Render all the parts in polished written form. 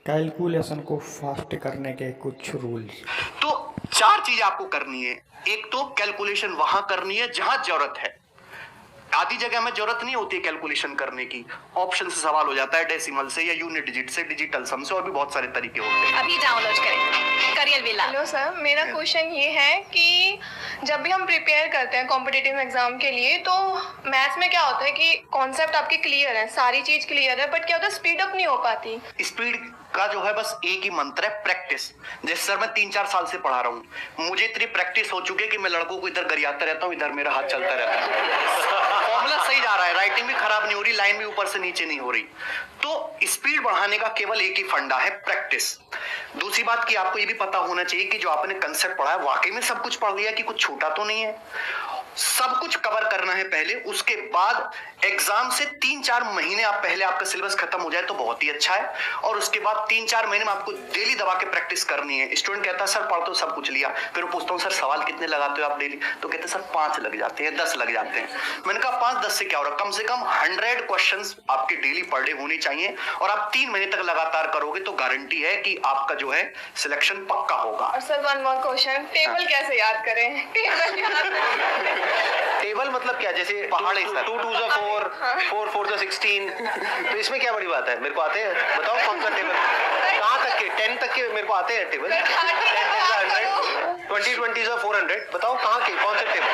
Calculation को fast करने के कुछ रूल्स। तो 4 चीज आपको करनी है। एक तो कैलकुलेशन वहां करनी है जहां जरूरत है। आधी जगह में जरूरत नहीं होती है कैलकुलेशन करने की। ऑप्शन से सवाल हो जाता है, डेसिमल से या यूनिट डिजिट से, डिजिटल सम से, और भी बहुत सारे तरीके होते हैं। अभी डाउनलोड करें करियर विला। हेलो सर, मेरा क्वेश्चन ये है कि जब भी हम प्रिपेयर करते हैं कॉम्पिटिटिव एग्जाम के लिए, तो मैथ्स में क्या होता है कि कॉन्सेप्ट आपके क्लियर है, सारी चीज क्लियर है, बट क्या होता है स्पीड अप नहीं हो पाती। स्पीड का जो है बस एक ही मंत्र है, प्रैक्टिस। जैसे सर मैं 3-4 साल से पढ़ा रहा हूँ, मुझे इतनी प्रैक्टिस हो चुकी है कि मैं लड़कों को इधर गरियाता रहता हूँ, इधर मेरा हाथ चलता रहता है। फॉर्मूला सही जा रहा है, राइटिंग भी खराब नहीं हो रही, लाइन भी ऊपर से नीचे नहीं हो रही। तो स्पीड बढ़ाने का केवल एक ही फंडा है, प्रैक्टिस। दूसरी बात कि आपको ये भी पता होना चाहिए कि जो आपने कंसेप्ट पढ़ा है वाकई में सब कुछ पढ़ लिया, कि कुछ छूटा तो नहीं है। सब कुछ कवर करना है पहले, उसके बाद एग्जाम से 3-4 महीने आप पहले आपका सिलेबस खत्म हो जाए तो बहुत ही अच्छा है। और उसके बाद 3-4 महीने में आपको डेली दबा के प्रैक्टिस करनी है। स्टूडेंट कहता है सर पढ़ तो सब कुछ लिया, फिर पूछता हूँ सर सवाल कितने लगाते हो आप डेली, तो कहते हैं सर 5 लग जाते हैं, 10 लग जाते हैं। मैंने कहा 5-10 से क्या हो रहा है, कम से कम 100 क्वेश्चंस आपके डेली पर डे होने चाहिए। और आप 3 महीने तक लगातार करोगे तो गारंटी है कि आपका जो है सिलेक्शन पक्का होगा। और sir one more question, table कैसे याद करें? टेबल मतलब क्या, जैसे पहाड़ है सर। 2 2 जा 4, 4 4 जा 16, तो इसमें क्या बड़ी बात है? मेरे को आते हैं, बताओ कौन सा टेबल, कहाँ तक के? 10 तक के मेरे को आते हैं टेबल। 10 जा 100, 20 20 जा 400, बताओ कहाँ के, कौन सा table?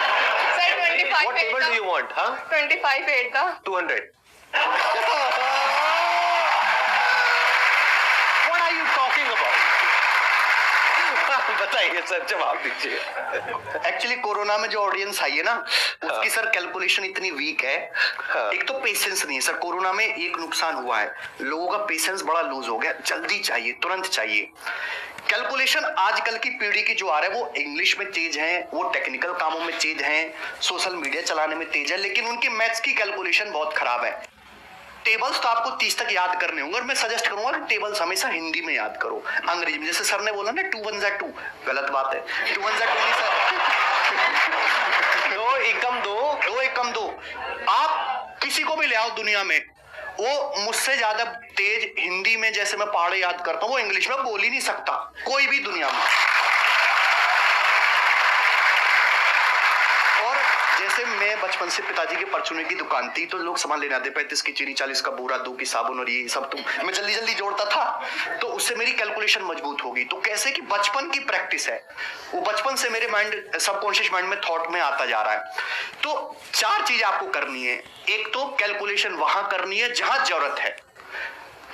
Sir 25 What table do you want? हाँ 25 8 का 200। What are you talking about? बताइए सर, जवाब दीजिए। एक्चुअली कोरोना में जो ऑडियंस आई है ना, उसकी सर कैलकुलेशन इतनी वीक है। एक तो पेशेंस नहीं है सर। कोरोना में एक नुकसान हुआ है, लोगों का पेशेंस बड़ा लूज हो गया, जल्दी चाहिए, तुरंत चाहिए। कैलकुलेशन आजकल की पीढ़ी की जो आ रहा है वो इंग्लिश में तेज है, वो टेक्निकल कामों में तेज है, सोशल मीडिया चलाने में तेज है, लेकिन उनकी मैथ्स की कैलकुलेशन बहुत खराब है। टेबल्स तो आपको 30 तक याद करने होंगे, और मैं सजेस्ट करूंगा कि टेबल्स हमेशा हिंदी में याद करो। अंग्रेजी में जैसे सर ने बोला ना 2 1 जा 2, गलत बात है। 2 1 जा 2 नहीं सर। 2 एकम 2, 2 एकम 2। आप किसी को भी ले आओ दुनिया में, वो मुझसे ज्यादा तेज हिंदी में जैसे मैं पहाड़े याद करता हूँ, वो इंग्लिश में बोल ही नहीं सकता, कोई भी दुनिया में। और जैसे मैं बचपन से पिताजी के परचूने की दुकान थी, तो लोग सामान लेने आते, 35 की चीनी, 40 का बूरा, 2 की साबुन और ये सब, तो मैं जल्दी जल्दी जोड़ता था, तो उससे मेरी कैलकुलेशन मजबूत होगी। तो कैसे कि बचपन की प्रैक्टिस है, वो बचपन से मेरे माइंड, सबकॉन्शियस माइंड में थॉट में आता जा रहा है। तो 4 चीज आपको करनी है। एक तो कैलकुलेशन वहां करनी है जहां जरूरत है।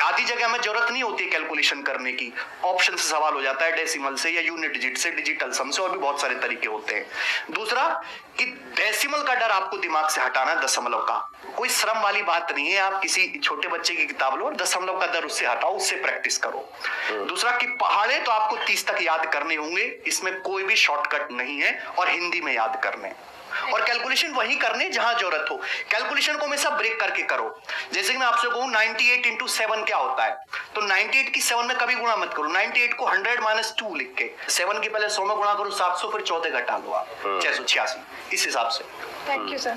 आधी जगह में जरूरत नहीं होती है कैलकुलेशन करने की। ऑप्शन से सवाल हो जाता है, डेसिमल से या यूनिट डिजिट से, डिजिटल सम से, और भी बहुत सारे तरीके होते हैं। दूसरा कि डेसिमल का डर आपको दिमाग से हटाना है, दशमलव का। कोई श्रम वाली बात नहीं है, आप किसी छोटे बच्चे की किताब लो और दशमलव का डर उससे हटाओ, उससे प्रैक्टिस करो। दूसरा कि पहाड़े तो आपको 30 तक याद करने होंगे, इसमें कोई भी शॉर्टकट नहीं है, और हिंदी में याद करने, और कैलकुलेशन वही करने जहां जरूरत हो। कैलकुलेशन को हमेशा ब्रेक करके करो। जैसे कि मैं आपसे कहूं 98 into 7 क्या होता है, तो 98 की 7 में कभी गुणा मत करो। 98 को 100 - 2 लिख के 7 के पहले 100 में गुणा करो, 700, फिर 14 घटा लो आप, 686, इस हिसाब से। Thank you sir.